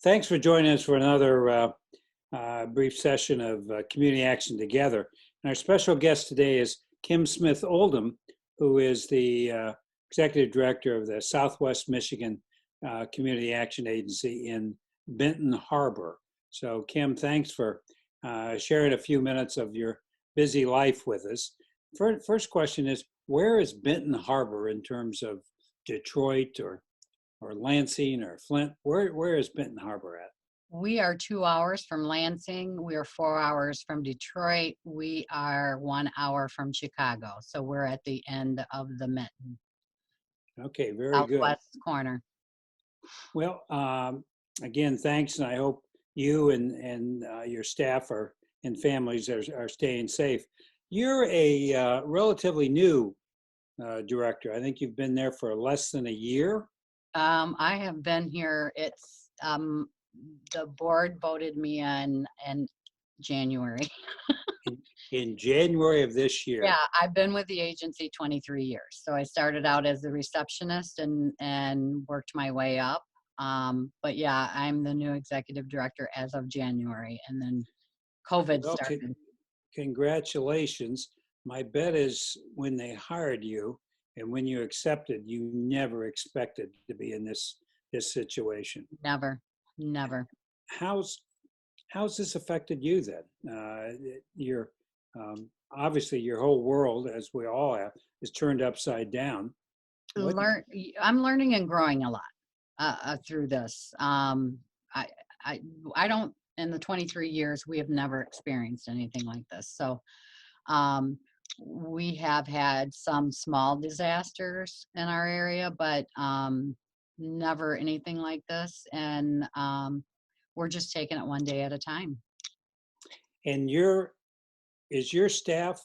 Thanks for joining us for another brief session of Community Action Together. And our special guest today is Kim Smith-Oldham, who is the Executive Director of the Southwest Michigan Community Action Agency in Benton Harbor. So Kim, thanks for sharing a few minutes of your busy life with us. First question is, where is Benton Harbor in terms of Detroit or Lansing or Flint? Where is Benton Harbor at? We are 2 hours from Lansing. We are 4 hours from Detroit. We are 1 hour from Chicago. So we're at the end of the mitten. Okay, very good. Southwest corner. Well, again, thanks, and I hope you and your staff and families are staying safe. You're a relatively new director. I think you've been there for less than a year. I have been here. It's the board voted me in January. in January of this year. Yeah, I've been with the agency 23 years. So I started out as the receptionist and worked my way up. But yeah, I'm the new executive director as of January, and then COVID started. Congratulations. My bet is when they hired you and when you accepted, you never expected to be in this situation. Never. How's this affected you then? You're obviously your whole world, as we all have, is turned upside down. I'm learning and growing a lot through this. I don't. In the 23 years, we have never experienced anything like this. So we have had some small disasters in our area, but never anything like this. And we're just taking it one day at a time. And is your staff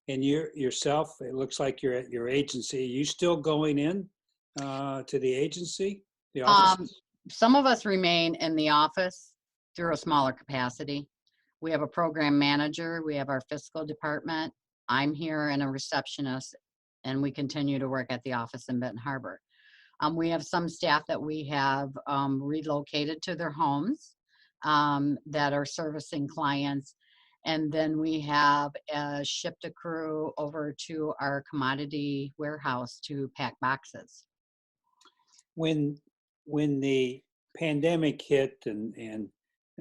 and yourself, it looks like you're at your agency, are you still going in to the agency, the office? Some of us remain in the office through a smaller capacity. We have a program manager, we have our fiscal department, I'm here and a receptionist, and we continue to work at the office in Benton Harbor. We have some staff that we have relocated to their homes that are servicing clients. And then we have shipped a crew over to our commodity warehouse to pack boxes. When the pandemic hit and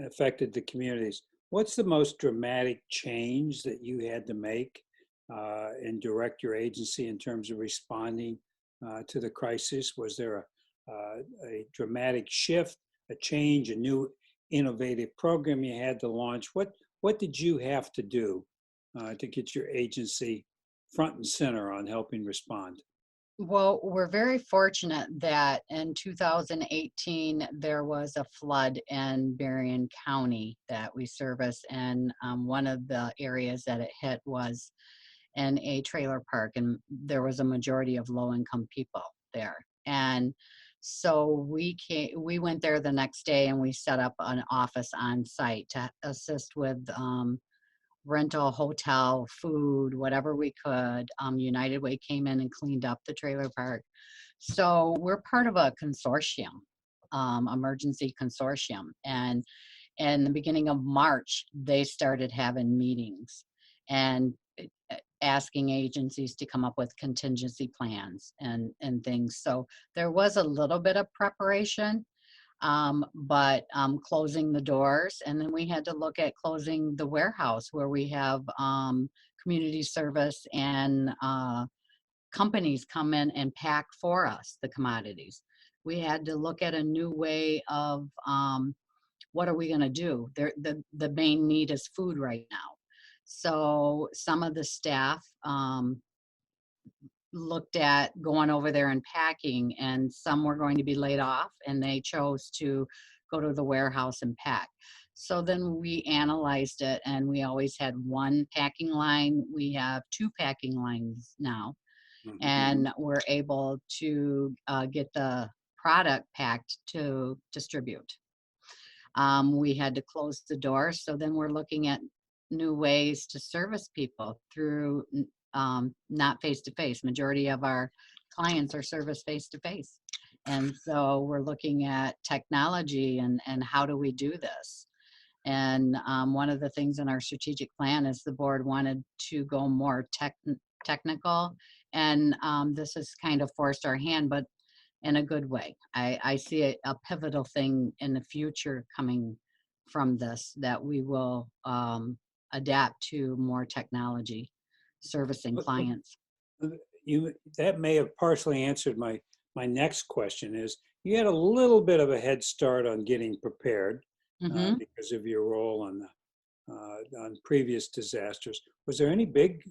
affected the communities, what's the most dramatic change that you had to make and direct your agency in terms of responding to the crisis? Was there a dramatic shift, a change, a new innovative program you had to launch? What did you have to do to get your agency front and center on helping respond? Well, we're very fortunate that in 2018, there was a flood in Berrien County that we service, and one of the areas that it hit was in a trailer park, and there was a majority of low-income people there. And so we went there the next day, and we set up an office on site to assist with rental, hotel, food, whatever we could. United Way came in and cleaned up the trailer park. So we're part of a consortium, emergency consortium. And in the beginning of March, they started having meetings and asking agencies to come up with contingency plans and things. So there was a little bit of preparation, but closing the doors, and then we had to look at closing the warehouse where we have community service and companies come in and pack for us the commodities. We had to look at a new way of what are we going to do? The main need is food right now. So some of the staff looked at going over there and packing, and some were going to be laid off, and they chose to go to the warehouse and pack. So then we analyzed it, and we always had one packing line. We have 2 packing lines now, and we're able to get the product packed to distribute. We had to close the door, so then we're looking at new ways to service people through not face-to-face. Majority of our clients are serviced face-to-face. And so we're looking at technology and how do we do this? And one of the things in our strategic plan is the board wanted to go more technical. And this has kind of forced our hand, but in a good way. I see a pivotal thing in the future coming from this, that we will adapt to more technology servicing clients. You that may have partially answered my next question. Is you had a little bit of a head start on getting prepared Hmm. because of your role on previous disasters. Was there any big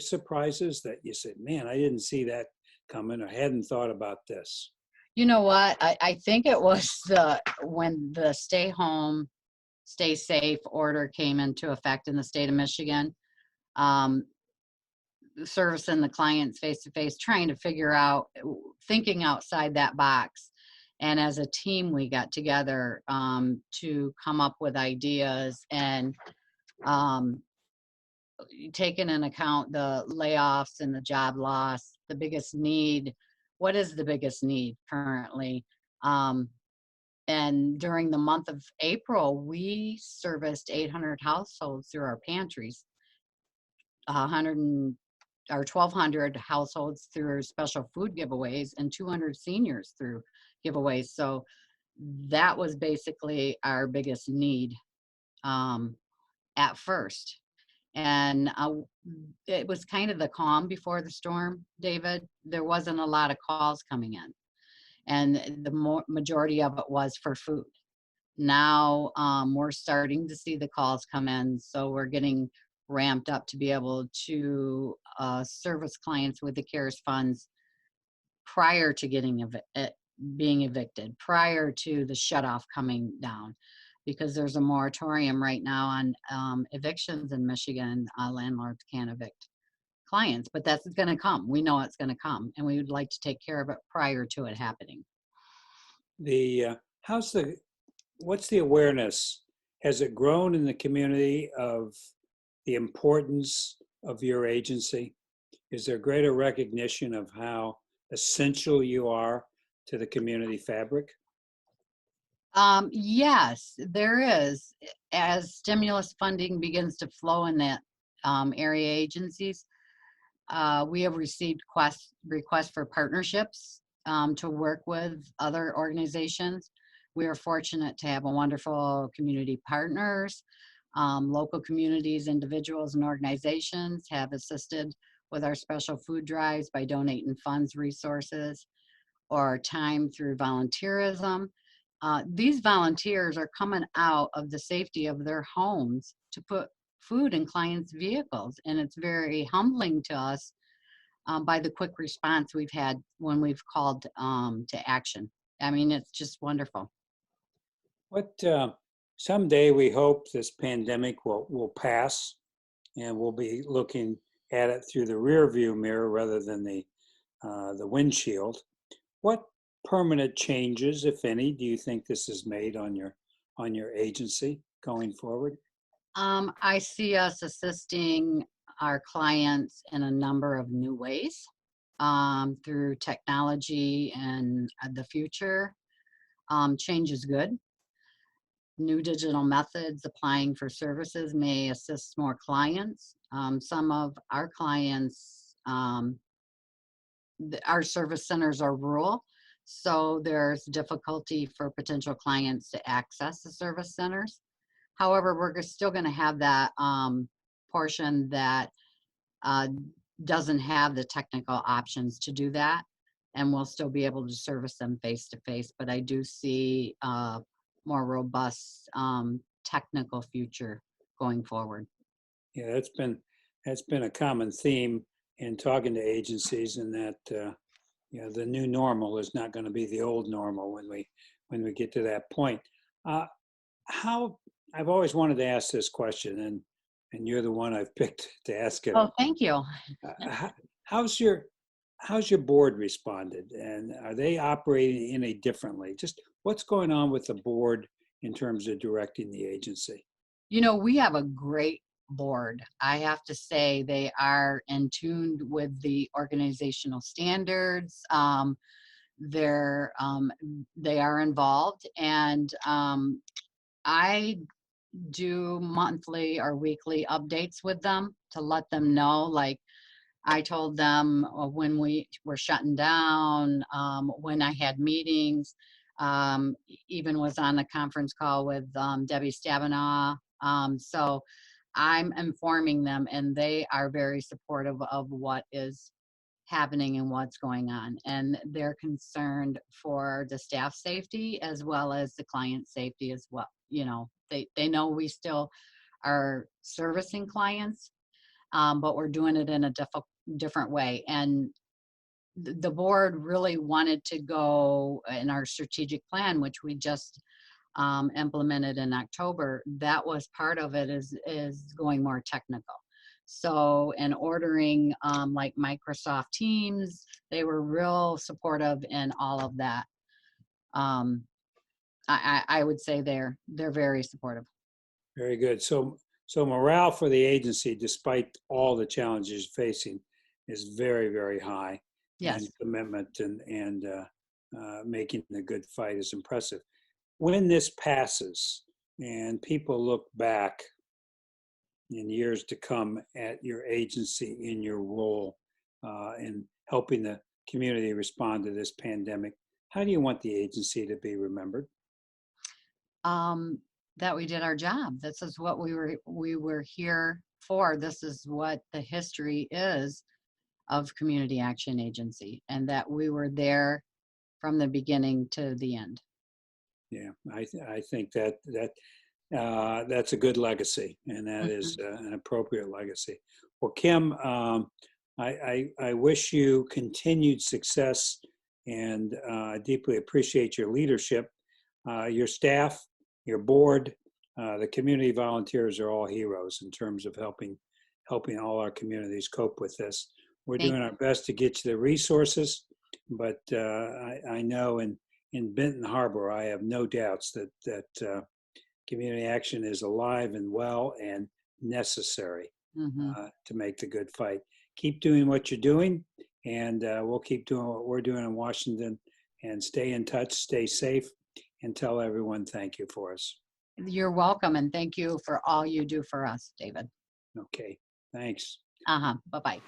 surprises that you said, "Man, I didn't see that coming," or hadn't thought about this? You know what? I think it was when the stay home, stay safe order came into effect in the state of Michigan. Um, Servicing the clients face to face, trying to figure out, thinking outside that box. And as a team, we got together to come up with ideas and um, taking in account the layoffs and the job loss, the biggest need. What is the biggest need currently? Um, and during the month of April, we serviced 800 households through our pantries, 100 or 1,200 households through special food giveaways, and 200 seniors through giveaways. So that was basically our biggest need at first. And it was kind of the calm before the storm, David. There wasn't a lot of calls coming in, and the majority of it was for food. Now we're starting to see the calls come in, so we're getting ramped up to be able to service clients with the CARES funds prior to being evicted, prior to the shutoff coming down, because there's a moratorium right now on evictions in Michigan. Landlords can't evict clients, but that's going to come. We know it's going to come, and we would like to take care of it prior to it happening. The how's the what's the awareness? Has it grown in the community of the importance of your agency? Is there greater recognition of how essential you are to the community fabric? Yes, there is. As stimulus funding begins to flow in that area agencies, we have received requests for partnerships to work with other organizations. We are fortunate to have a wonderful community partners. Local communities, individuals, and organizations have assisted with our special food drives by donating funds, resources, or time through volunteerism. These volunteers are coming out of the safety of their homes to put food in clients' vehicles, and it's very humbling to us by the quick response we've had when we've called to action. I mean, it's just wonderful. What someday we hope this pandemic will pass, and we'll be looking at it through the rear view mirror rather than the windshield. What permanent changes, if any, do you think this has made on your agency going forward? I see us assisting our clients in a number of new ways through technology and the future. Change is good. New digital methods applying for services may assist more clients. Some of our clients, our service centers are rural, so there's difficulty for potential clients to access the service centers. However, we're still going to have that portion that uh, doesn't have the technical options to do that, and we'll still be able to service them face to face. But I do see more robust technical future going forward. Yeah, that's been a common theme in talking to agencies, and that the new normal is not going to be the old normal when we get to that point. Uh, how I've always wanted to ask this question, and you're the one I've picked to ask it Oh, of. thank you. Uh, how's your board responded, and are they operating any differently? Just what's going on with the board in terms of directing the agency? You know, we have a great board. I have to say they are in tune with the organizational standards. they are involved, and I do monthly or weekly updates with them to let them know, like I told them when we were shutting down, when I had meetings, even was on a conference call with Debbie Stabenow. So I'm informing them, and they are very supportive of what is happening and what's going on. And they're concerned for the staff safety as well as the client safety as well. You know, they know we still are servicing clients, but we're doing it in a different way. And the board really wanted to go in our strategic plan, which we just implemented in October. That was part of it, is going more technical. So, and ordering like Microsoft Teams, they were real supportive in all of that. Um, I would say they're very supportive. Very good. So morale for the agency, despite all the challenges facing, is very, very high. Yes. And commitment and making a good fight is impressive. When this passes and people look back in years to come at your agency in your role in helping the community respond to this pandemic, how do you want the agency to be remembered? That we did our job. This is what we were here for. This is what the history is of Community Action Agency, and that we were there from the beginning to the end. Yeah, I think that's a good legacy, and that is Mhm. an appropriate legacy. Well, Kim, I wish you continued success, and deeply appreciate your leadership. Your staff, your board, the community volunteers are all heroes in terms of helping all our communities cope with this. We're Thank doing our best to get you the resources, but I know in Benton Harbor, I have no doubts that community action is alive and well and necessary you. to make the good fight. Keep doing what you're doing, and we'll keep doing what we're doing in Washington, and stay in touch, stay safe, and tell everyone thank you for us. You're welcome, and thank you for all you do for us, David. Okay, thanks. Bye-bye.